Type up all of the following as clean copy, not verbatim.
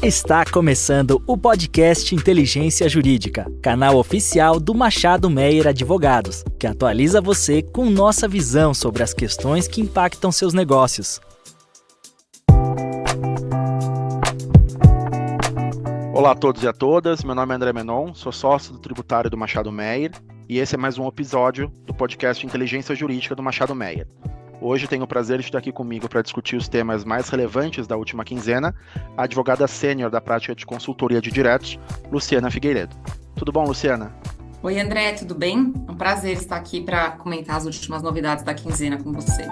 Está começando o podcast Inteligência Jurídica, canal oficial do Machado Meyer Advogados, que atualiza você com nossa visão sobre as questões que impactam seus negócios. Olá a todos e a todas, meu nome é André Menon, sou sócio do tributário do Machado Meyer e esse é mais um episódio do podcast Inteligência Jurídica do Machado Meyer. Hoje tenho o prazer de estar aqui comigo para discutir os temas mais relevantes da última quinzena, a advogada sênior da prática de consultoria de direitos, Luciana Figueiredo. Tudo bom, Luciana? Oi, André, tudo bem? É um prazer estar aqui para comentar as últimas novidades da quinzena com você.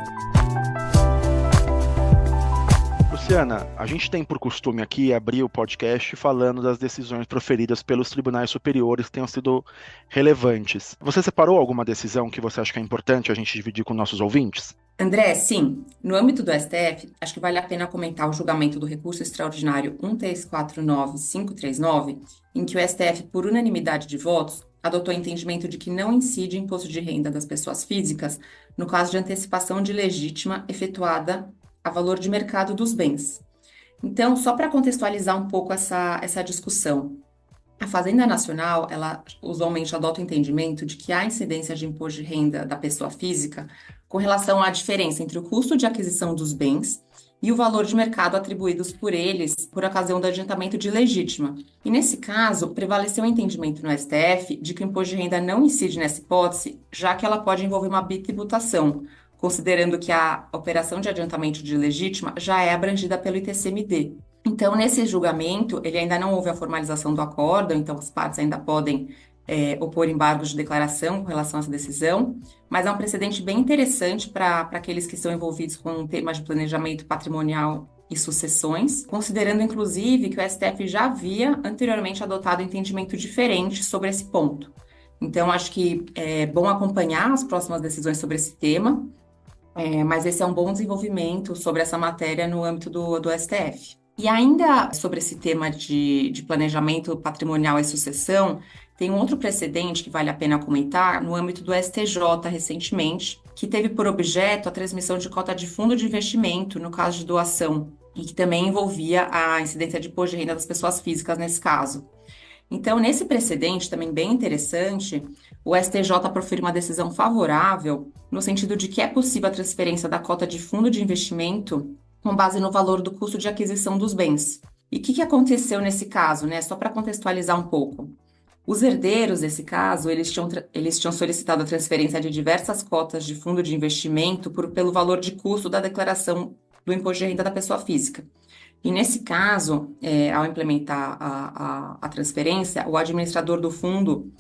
Luciana, a gente tem por costume aqui abrir o podcast falando das decisões proferidas pelos tribunais superiores que tenham sido relevantes. Você separou alguma decisão que você acha que é importante a gente dividir com nossos ouvintes? André, sim. No âmbito do STF, acho que vale a pena comentar o julgamento do recurso extraordinário 1349539, em que o STF, por unanimidade de votos, adotou o entendimento de que não incide imposto de renda das pessoas físicas no caso de antecipação de legítima efetuada a valor de mercado dos bens. Então, só para contextualizar um pouco essa discussão, a Fazenda Nacional, ela usualmente adota o entendimento de que há incidência de imposto de renda da pessoa física com relação à diferença entre o custo de aquisição dos bens e o valor de mercado atribuídos por eles por ocasião do adiantamento de legítima. E nesse caso, prevaleceu o entendimento no STF de que o imposto de renda não incide nessa hipótese, já que ela pode envolver uma bitributação, considerando que a operação de adiantamento de legítima já é abrangida pelo ITCMD. Então, nesse julgamento, ele ainda não houve a formalização do acordo, então as partes ainda podem opor embargos de declaração com relação a essa decisão, mas é um precedente bem interessante para aqueles que estão envolvidos com temas de planejamento patrimonial e sucessões, considerando, inclusive, que o STF já havia anteriormente adotado um entendimento diferente sobre esse ponto. Então, acho que é bom acompanhar as próximas decisões sobre esse tema, mas esse é um bom desenvolvimento sobre essa matéria no âmbito do STF. E ainda sobre esse tema de planejamento patrimonial e sucessão, tem um outro precedente que vale a pena comentar no âmbito do STJ recentemente, que teve por objeto a transmissão de cota de fundo de investimento no caso de doação, e que também envolvia a incidência de imposto de renda das pessoas físicas nesse caso. Então, nesse precedente, também bem interessante, o STJ proferiu uma decisão favorável no sentido de que é possível a transferência da cota de fundo de investimento com base no valor do custo de aquisição dos bens. E o que aconteceu nesse caso, né? Só para contextualizar um pouco. Os herdeiros, nesse caso, eles tinham solicitado a transferência de diversas cotas de fundo de investimento pelo valor de custo da declaração do imposto de renda da pessoa física. E nesse caso, ao implementar a transferência, o administrador do fundo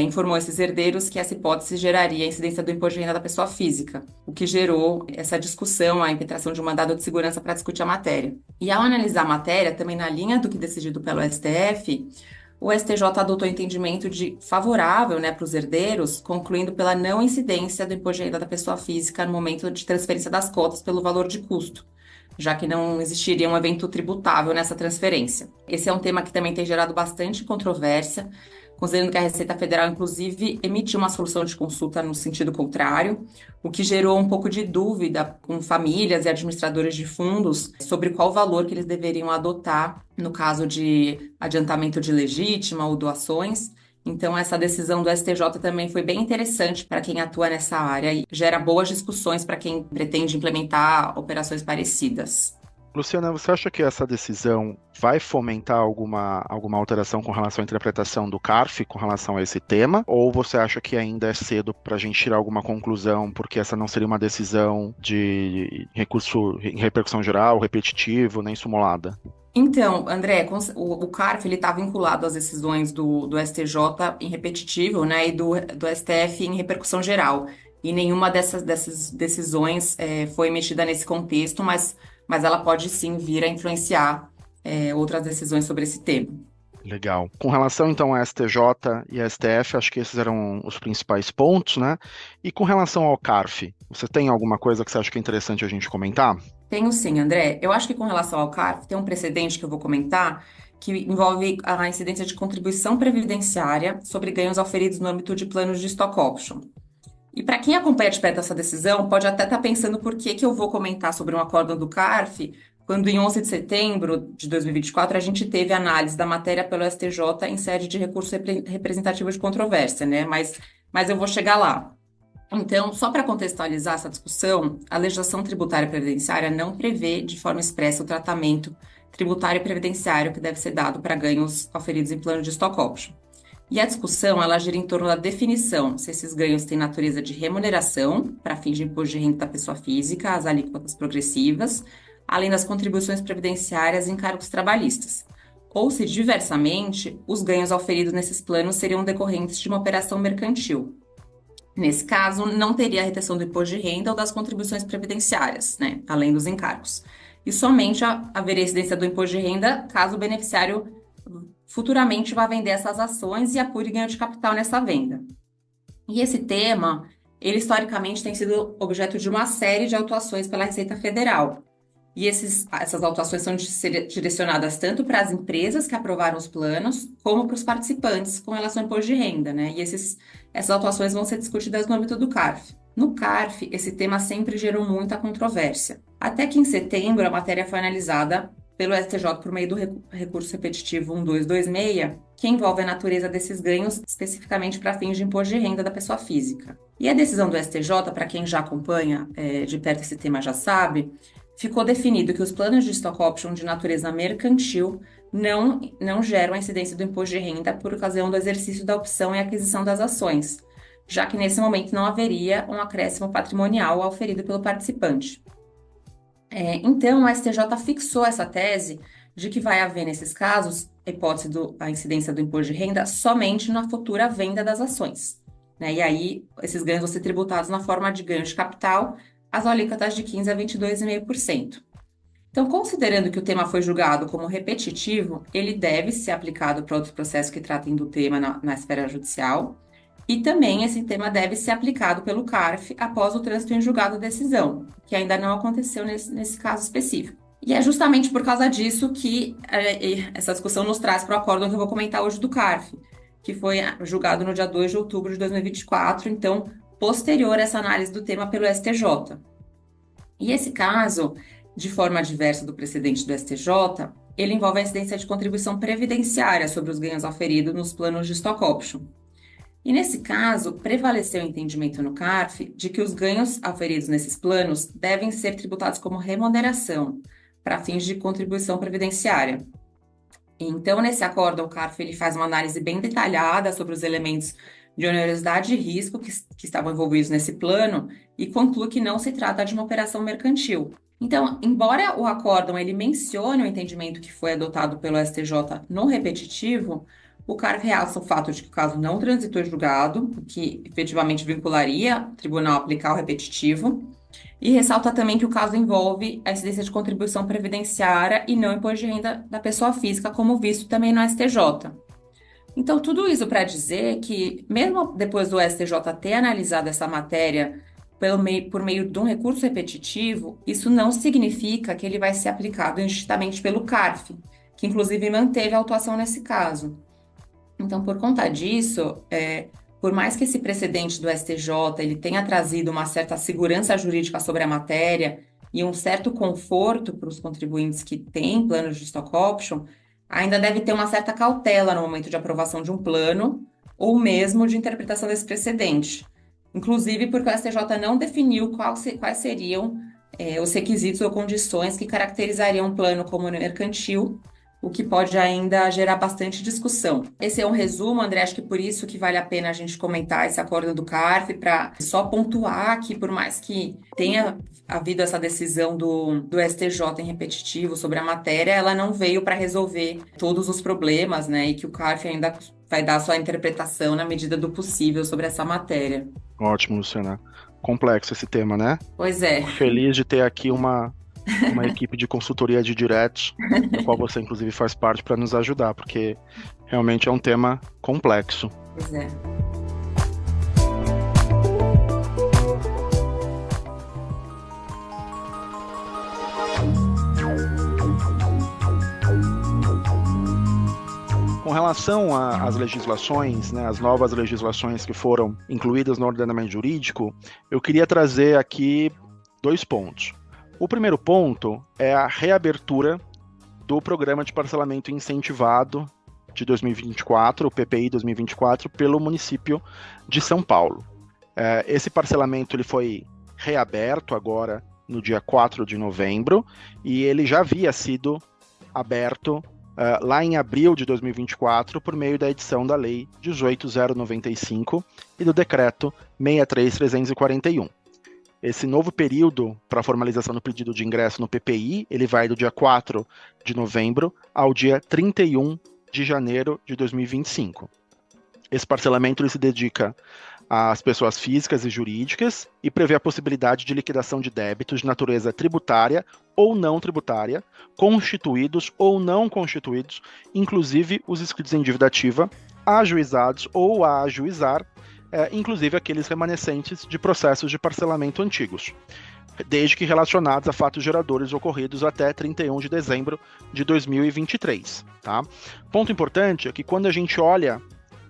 informou esses herdeiros que essa hipótese geraria a incidência do imposto de renda da pessoa física, o que gerou essa discussão, a impetração de um mandado de segurança para discutir a matéria. E ao analisar a matéria, também na linha do que decidido pelo STF, o STJ adotou o entendimento favorável, né, para os herdeiros, concluindo pela não incidência do imposto de renda da pessoa física no momento de transferência das cotas pelo valor de custo, já que não existiria um evento tributável nessa transferência. Esse é um tema que também tem gerado bastante controvérsia, considerando que a Receita Federal, inclusive, emitiu uma solução de consulta no sentido contrário, o que gerou um pouco de dúvida com famílias e administradores de fundos sobre qual valor que eles deveriam adotar no caso de adiantamento de legítima ou doações. Então, essa decisão do STJ também foi bem interessante para quem atua nessa área e gera boas discussões para quem pretende implementar operações parecidas. Luciana, você acha que essa decisão vai fomentar alguma alteração com relação à interpretação do CARF com relação a esse tema? Ou você acha que ainda é cedo para a gente tirar alguma conclusão, porque essa não seria uma decisão de recurso em repercussão geral, repetitivo, nem simulada? Então, André, o CARF está vinculado às decisões do STJ em repetitivo, né, e do STF em repercussão geral. E nenhuma dessas decisões foi emitida nesse contexto, mas ela pode sim vir a influenciar outras decisões sobre esse tema. Legal. Com relação então a STJ e a STF, acho que esses eram os principais pontos, né? E com relação ao CARF, você tem alguma coisa que você acha que é interessante a gente comentar? Tenho sim, André. Eu acho que com relação ao CARF, tem um precedente que eu vou comentar que envolve a incidência de contribuição previdenciária sobre ganhos auferidos no âmbito de planos de stock option. E para quem acompanha de perto essa decisão, pode até estar pensando por que eu vou comentar sobre um acórdão do CARF quando em 11 de setembro de 2024 a gente teve análise da matéria pelo STJ em sede de recurso representativo de controvérsia, né? Mas eu vou chegar lá. Então, só para contextualizar essa discussão, a legislação tributária e previdenciária não prevê de forma expressa o tratamento tributário e previdenciário que deve ser dado para ganhos auferidos em plano de stock option. E a discussão, ela gira em torno da definição se esses ganhos têm natureza de remuneração, para fins de imposto de renda da pessoa física, as alíquotas progressivas, além das contribuições previdenciárias e encargos trabalhistas. Ou se, diversamente, os ganhos auferidos nesses planos seriam decorrentes de uma operação mercantil. Nesse caso, não teria a retenção do imposto de renda ou das contribuições previdenciárias, né, além dos encargos. E somente haveria incidência do imposto de renda caso o beneficiário futuramente vá vender essas ações e apure ganho de capital nessa venda. E esse tema, ele historicamente tem sido objeto de uma série de autuações pela Receita Federal. E essas autuações são direcionadas tanto para as empresas que aprovaram os planos, como para os participantes com relação ao imposto de renda, né? E essas autuações vão ser discutidas no âmbito do CARF. No CARF, esse tema sempre gerou muita controvérsia. Até que em setembro, a matéria foi analisada pelo STJ por meio do recurso repetitivo 1226, que envolve a natureza desses ganhos especificamente para fins de imposto de renda da pessoa física. E a decisão do STJ, para quem já acompanha de perto esse tema já sabe, ficou definido que os planos de stock option de natureza mercantil não geram a incidência do imposto de renda por ocasião do exercício da opção e aquisição das ações, já que nesse momento não haveria um acréscimo patrimonial auferido pelo participante. Então, o STJ fixou essa tese de que vai haver, nesses casos, a hipótese da incidência do imposto de renda somente na futura venda das ações, né? E aí, esses ganhos vão ser tributados na forma de ganho de capital, as alíquotas de 15% a 22,5%. Então, considerando que o tema foi julgado como repetitivo, ele deve ser aplicado para outros processos que tratem do tema na esfera judicial, e também esse tema deve ser aplicado pelo CARF após o trânsito em julgado da decisão, que ainda não aconteceu nesse caso específico. E é justamente por causa disso que essa discussão nos traz para o acórdão que eu vou comentar hoje do CARF, que foi julgado no dia 2 de outubro de 2024, então, posterior a essa análise do tema pelo STJ. E esse caso, de forma diversa do precedente do STJ, ele envolve a incidência de contribuição previdenciária sobre os ganhos auferidos nos planos de stock option. E nesse caso, prevaleceu o entendimento no CARF de que os ganhos auferidos nesses planos devem ser tributados como remuneração para fins de contribuição previdenciária. Então, nesse acórdão, o CARF ele faz uma análise bem detalhada sobre os elementos de onerosidade e risco que estavam envolvidos nesse plano e conclui que não se trata de uma operação mercantil. Então, embora o acórdão ele mencione o entendimento que foi adotado pelo STJ no repetitivo, o CARF realça o fato de que o caso não transitou em julgado, o que efetivamente vincularia o tribunal a aplicar o repetitivo, e ressalta também que o caso envolve a incidência de contribuição previdenciária e não imposto de renda da pessoa física, como visto também no STJ. Então, tudo isso para dizer que, mesmo depois do STJ ter analisado essa matéria por meio de um recurso repetitivo, isso não significa que ele vai ser aplicado indistintamente pelo CARF, que inclusive manteve a autuação nesse caso. Então, por conta disso, por mais que esse precedente do STJ ele tenha trazido uma certa segurança jurídica sobre a matéria e um certo conforto para os contribuintes que têm planos de stock option, ainda deve ter uma certa cautela no momento de aprovação de um plano ou mesmo de interpretação desse precedente. Inclusive porque o STJ não definiu quais seriam os requisitos ou condições que caracterizariam um plano como mercantil, o que pode ainda gerar bastante discussão. Esse é um resumo, André, acho que por isso que vale a pena a gente comentar esse acordo do CARF, para só pontuar que, por mais que tenha havido essa decisão do STJ em repetitivo sobre a matéria, ela não veio para resolver todos os problemas, né? E que o CARF ainda vai dar sua interpretação na medida do possível sobre essa matéria. Ótimo, Luciana. Complexo esse tema, né? Pois é. Feliz de ter aqui uma equipe de consultoria de direitos, da qual você inclusive faz parte, para nos ajudar, porque realmente é um tema complexo. Pois é. Com relação às legislações, né, as novas legislações que foram incluídas no ordenamento jurídico, eu queria trazer aqui 2 pontos. O primeiro ponto é a reabertura do Programa de Parcelamento Incentivado de 2024, o PPI 2024, pelo município de São Paulo. Esse parcelamento ele foi reaberto agora no dia 4 de novembro, e ele já havia sido aberto lá em abril de 2024 por meio da edição da Lei 18.095 e do Decreto 63.341. Esse novo período para formalização do pedido de ingresso no PPI, ele vai do dia 4 de novembro ao dia 31 de janeiro de 2025. Esse parcelamento ele se dedica às pessoas físicas e jurídicas e prevê a possibilidade de liquidação de débitos de natureza tributária ou não tributária, constituídos ou não constituídos, inclusive os inscritos em dívida ativa, ajuizados ou a ajuizar, inclusive aqueles remanescentes de processos de parcelamento antigos, desde que relacionados a fatos geradores ocorridos até 31 de dezembro de 2023. Tá? Ponto importante é que quando a gente olha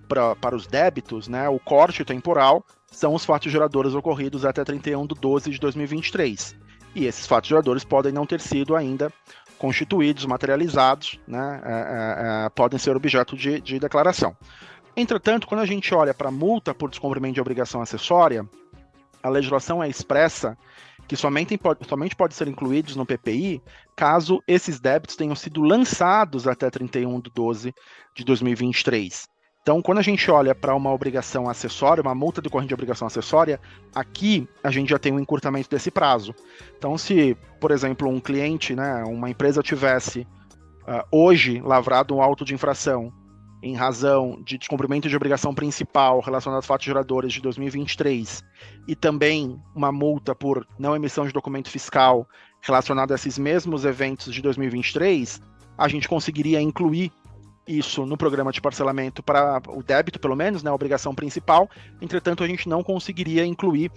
para os débitos, né, o corte temporal são os fatos geradores ocorridos até 31 de 12 de 2023. E esses fatos geradores podem não ter sido ainda constituídos, materializados, né, podem ser objeto de declaração. Entretanto, quando a gente olha para a multa por descumprimento de obrigação acessória, a legislação é expressa que somente pode ser incluídos no PPI caso esses débitos tenham sido lançados até 31 de 12 de 2023. Então, quando a gente olha para uma obrigação acessória, uma multa decorrente de obrigação acessória, aqui a gente já tem um encurtamento desse prazo. Então, se, por exemplo, um cliente, né, uma empresa tivesse hoje lavrado um auto de infração em razão de descumprimento de obrigação principal relacionada aos fatos geradores de 2023 e também uma multa por não emissão de documento fiscal relacionado a esses mesmos eventos de 2023, a gente conseguiria incluir isso no programa de parcelamento para o débito, pelo menos, né, a obrigação principal. Entretanto, a gente não conseguiria incluir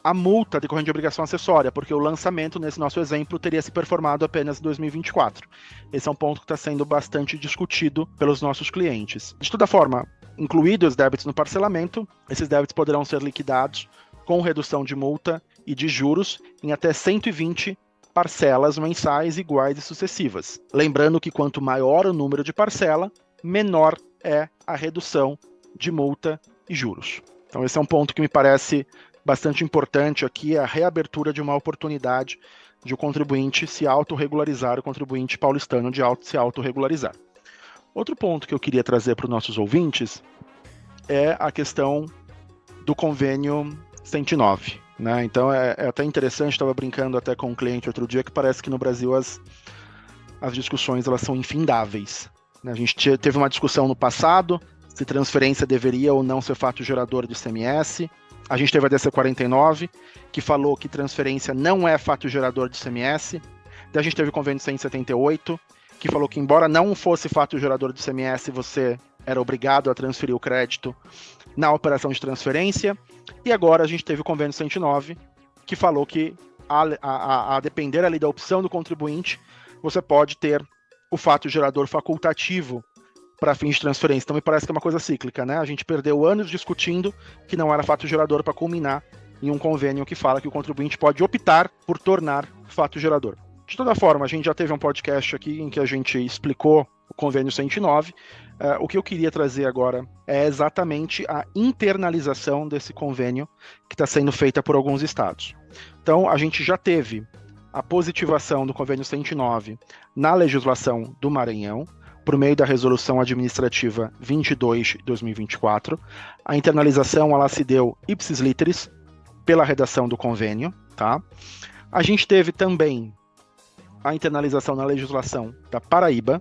a multa decorrente de obrigação acessória, porque o lançamento, nesse nosso exemplo, teria se performado apenas em 2024. Esse é um ponto que está sendo bastante discutido pelos nossos clientes. De toda forma, incluídos os débitos no parcelamento, esses débitos poderão ser liquidados com redução de multa e de juros em até 120 parcelas mensais iguais e sucessivas. Lembrando que quanto maior o número de parcela, menor é a redução de multa e juros. Então esse é um ponto que me parece bastante importante aqui, a reabertura de uma oportunidade de o contribuinte se autorregularizar, o contribuinte paulistano de se autorregularizar. Outro ponto que eu queria trazer para os nossos ouvintes é a questão do convênio 109. Né? Então é até interessante, estava brincando até com um cliente outro dia, que parece que no Brasil as discussões elas são infindáveis. Né? A gente teve uma discussão no passado, se transferência deveria ou não ser fato gerador de ICMS. A gente teve a DC 49, que falou que transferência não é fato gerador de ICMS. Daí a gente teve o convênio 178, que falou que embora não fosse fato gerador de ICMS, você era obrigado a transferir o crédito na operação de transferência. E agora a gente teve o convênio 109, que falou que, a depender ali da opção do contribuinte, você pode ter o fato gerador facultativo para fins de transferência. Então me parece que é uma coisa cíclica, né? A gente perdeu anos discutindo que não era fato gerador para culminar em um convênio que fala que o contribuinte pode optar por tornar fato gerador. De toda forma, a gente já teve um podcast aqui em que a gente explicou o convênio 109. O que eu queria trazer agora é exatamente a internalização desse convênio que está sendo feita por alguns estados. Então, a gente já teve a positivação do convênio 109 na legislação do Maranhão, por meio da Resolução Administrativa 22 de 2024. A internalização ela se deu ipsis literis pela redação do convênio. Tá? A gente teve também a internalização na legislação da Paraíba,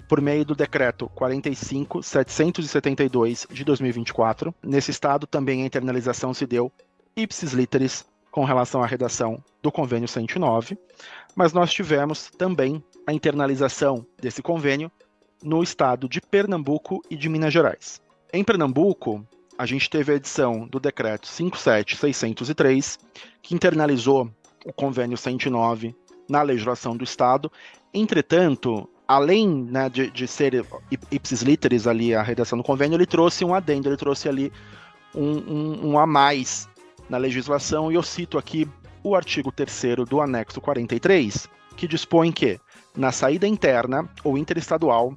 por meio do Decreto 45.772 de 2024. Nesse estado também a internalização se deu ipsis literis com relação à redação do convênio 109, mas nós tivemos também a internalização desse convênio no estado de Pernambuco e de Minas Gerais. Em Pernambuco, a gente teve a edição do Decreto 57.603, que internalizou o convênio 109 na legislação do estado. Entretanto, além, né, de ser ipsis literis ali a redação do convênio, ele trouxe um adendo, ele trouxe ali um a mais na legislação, e eu cito aqui o artigo 3º do anexo 43, que dispõe que, na saída interna ou interestadual,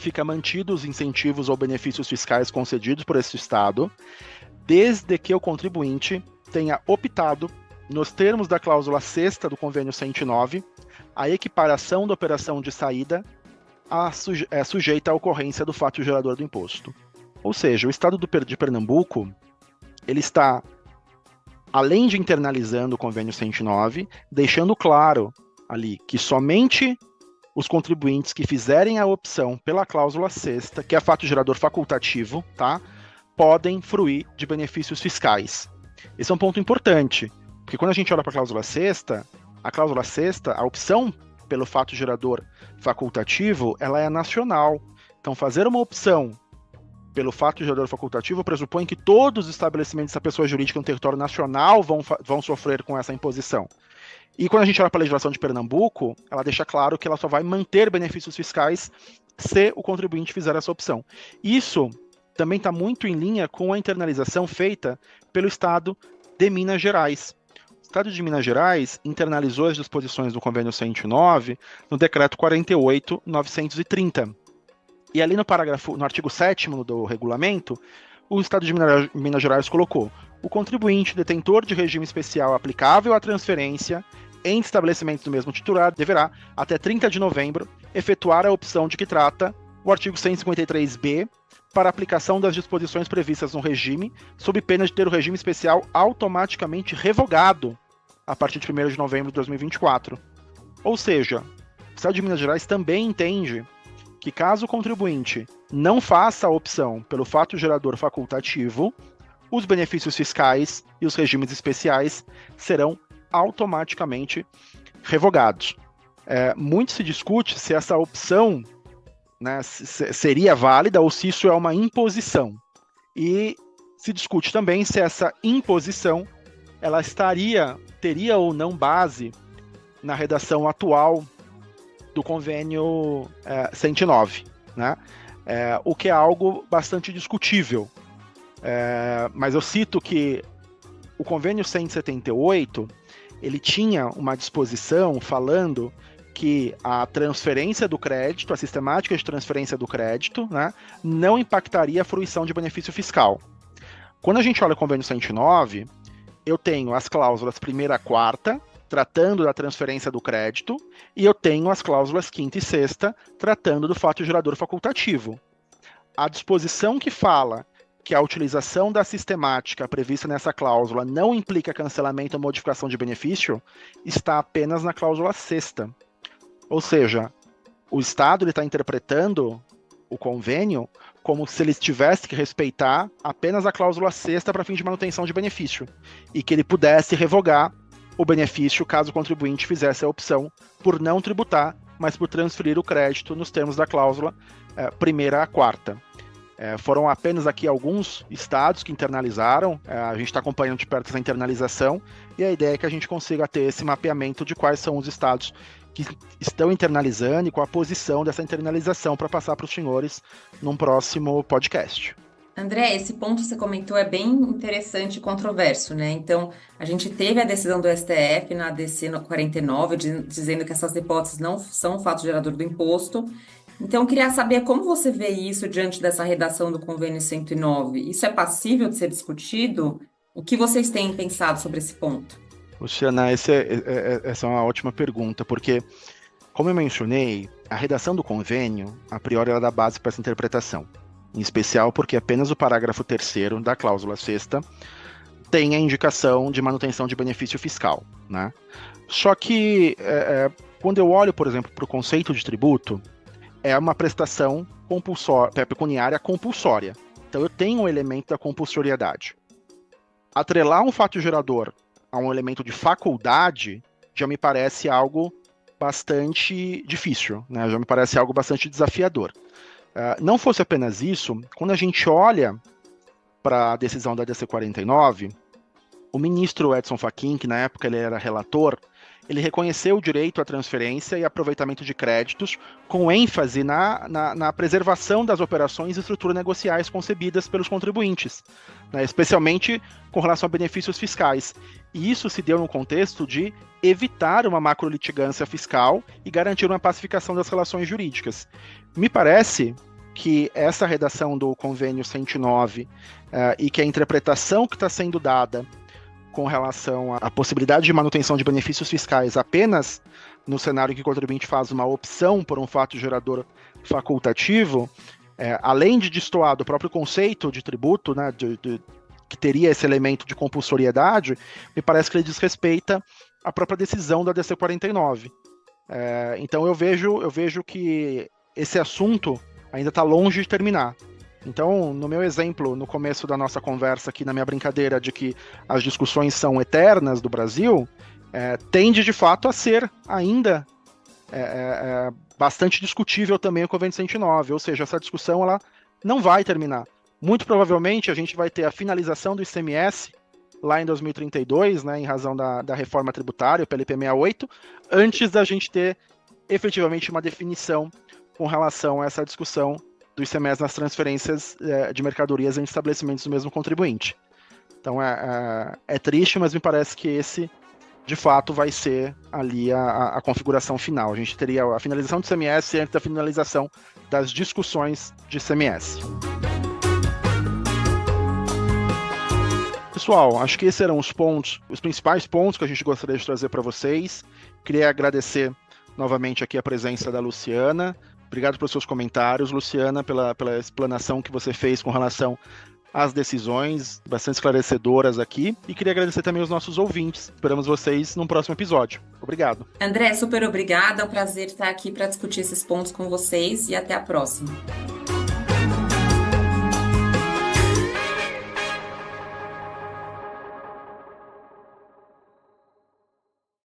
fica mantidos os incentivos ou benefícios fiscais concedidos por esse Estado, desde que o contribuinte tenha optado, nos termos da cláusula 6ª do convênio 109, a equiparação da operação de saída sujeita à ocorrência do fato gerador do imposto. Ou seja, o Estado de Pernambuco, ele está, além de internalizando o convênio 109, deixando claro ali que somente os contribuintes que fizerem a opção pela cláusula 6ª, que é fato gerador facultativo, tá, podem fruir de benefícios fiscais. Esse é um ponto importante, porque quando a gente olha para a cláusula 6ª, a opção pelo fato gerador facultativo, ela é nacional. Então, fazer uma opção pelo fato gerador facultativo pressupõe que todos os estabelecimentos da pessoa jurídica no território nacional vão sofrer com essa imposição. E quando a gente olha para a legislação de Pernambuco, ela deixa claro que ela só vai manter benefícios fiscais se o contribuinte fizer essa opção. Isso também está muito em linha com a internalização feita pelo Estado de Minas Gerais. O Estado de Minas Gerais internalizou as disposições do Convênio 109 no Decreto 48.930. E ali no artigo 7º do regulamento, o Estado de Minas Gerais colocou: o contribuinte detentor de regime especial aplicável à transferência em estabelecimentos do mesmo titular deverá, até 30 de novembro, efetuar a opção de que trata o artigo 153b para aplicação das disposições previstas no regime, sob pena de ter o regime especial automaticamente revogado a partir de 1º de novembro de 2024. Ou seja, o Estado de Minas Gerais também entende que caso o contribuinte não faça a opção pelo fato gerador facultativo, os benefícios fiscais e os regimes especiais serão automaticamente revogados. Muito se discute se essa opção, né, seria válida ou se isso é uma imposição. E se discute também se essa imposição ela teria ou não base na redação atual do convênio 109, né? O que é algo bastante discutível. Mas eu cito que o convênio 178, ele tinha uma disposição falando que a transferência do crédito, a sistemática de transferência do crédito, né, não impactaria a fruição de benefício fiscal. Quando a gente olha o convênio 109, eu tenho as cláusulas 1ª a 4ª, tratando da transferência do crédito, e eu tenho as cláusulas 5ª e 6ª, tratando do fato gerador facultativo. A disposição que fala que a utilização da sistemática prevista nessa cláusula não implica cancelamento ou modificação de benefício está apenas na cláusula 6ª. Ou seja, o Estado está interpretando o convênio como se ele tivesse que respeitar apenas a cláusula 6ª para fim de manutenção de benefício, e que ele pudesse revogar o benefício caso o contribuinte fizesse a opção por não tributar, mas por transferir o crédito nos termos da cláusula 1ª a 4ª. Foram apenas aqui alguns estados que internalizaram, a gente está acompanhando de perto essa internalização, e a ideia é que a gente consiga ter esse mapeamento de quais são os estados que estão internalizando e qual a posição dessa internalização para passar para os senhores num próximo podcast. André, esse ponto que você comentou é bem interessante e controverso, né? Então, a gente teve a decisão do STF na DC 49, dizendo que essas hipóteses não são fato gerador do imposto. Então, eu queria saber como você vê isso diante dessa redação do convênio 109. Isso é passível de ser discutido? O que vocês têm pensado sobre esse ponto? Luciana, essa é uma ótima pergunta, porque, como eu mencionei, a redação do convênio, a priori, ela dá base para essa interpretação. Em especial porque apenas o parágrafo 3º da cláusula 6ª tem a indicação de manutenção de benefício fiscal, né? Só que, quando eu olho, por exemplo, para o conceito de tributo, é uma prestação pecuniária compulsória. Então, eu tenho um elemento da compulsoriedade. Atrelar um fato gerador a um elemento de faculdade já me parece algo bastante difícil, né? Já me parece algo bastante desafiador. Não fosse apenas isso, quando a gente olha para a decisão da DC 49, o ministro Edson Fachin, que na época ele era relator, ele reconheceu o direito à transferência e aproveitamento de créditos, com ênfase na preservação das operações e estruturas negociais concebidas pelos contribuintes, né, especialmente com relação a benefícios fiscais. E isso se deu no contexto de evitar uma macrolitigância fiscal e garantir uma pacificação das relações jurídicas. Me parece que essa redação do convênio 109 e que a interpretação que está sendo dada com relação à possibilidade de manutenção de benefícios fiscais apenas no cenário que o contribuinte faz uma opção por um fato gerador facultativo, além de destoar do próprio conceito de tributo, né, que teria esse elemento de compulsoriedade, me parece que ele desrespeita a própria decisão da DC 49. Então eu vejo que esse assunto ainda está longe de terminar. Então, no meu exemplo, no começo da nossa conversa aqui, na minha brincadeira de que as discussões são eternas do Brasil, tende de fato a ser ainda bastante discutível também o Convênio 109, ou seja, essa discussão ela não vai terminar. Muito provavelmente a gente vai ter a finalização do ICMS lá em 2032, né, em razão da reforma tributária, o PLP 68, antes da gente ter efetivamente uma definição com relação a essa discussão do ICMS nas transferências de mercadorias em estabelecimentos do mesmo contribuinte. Então é triste, mas me parece que esse, de fato, vai ser ali a configuração final. A gente teria a finalização do ICMS antes da finalização das discussões de ICMS. Pessoal, acho que esses eram os principais pontos que a gente gostaria de trazer para vocês. Queria agradecer novamente aqui a presença da Luciana. Obrigado pelos seus comentários, Luciana, pela explanação que você fez com relação às decisões, bastante esclarecedoras aqui. E queria agradecer também aos nossos ouvintes. Esperamos vocês num próximo episódio. Obrigado. André, super obrigada. É um prazer estar aqui para discutir esses pontos com vocês e até a próxima.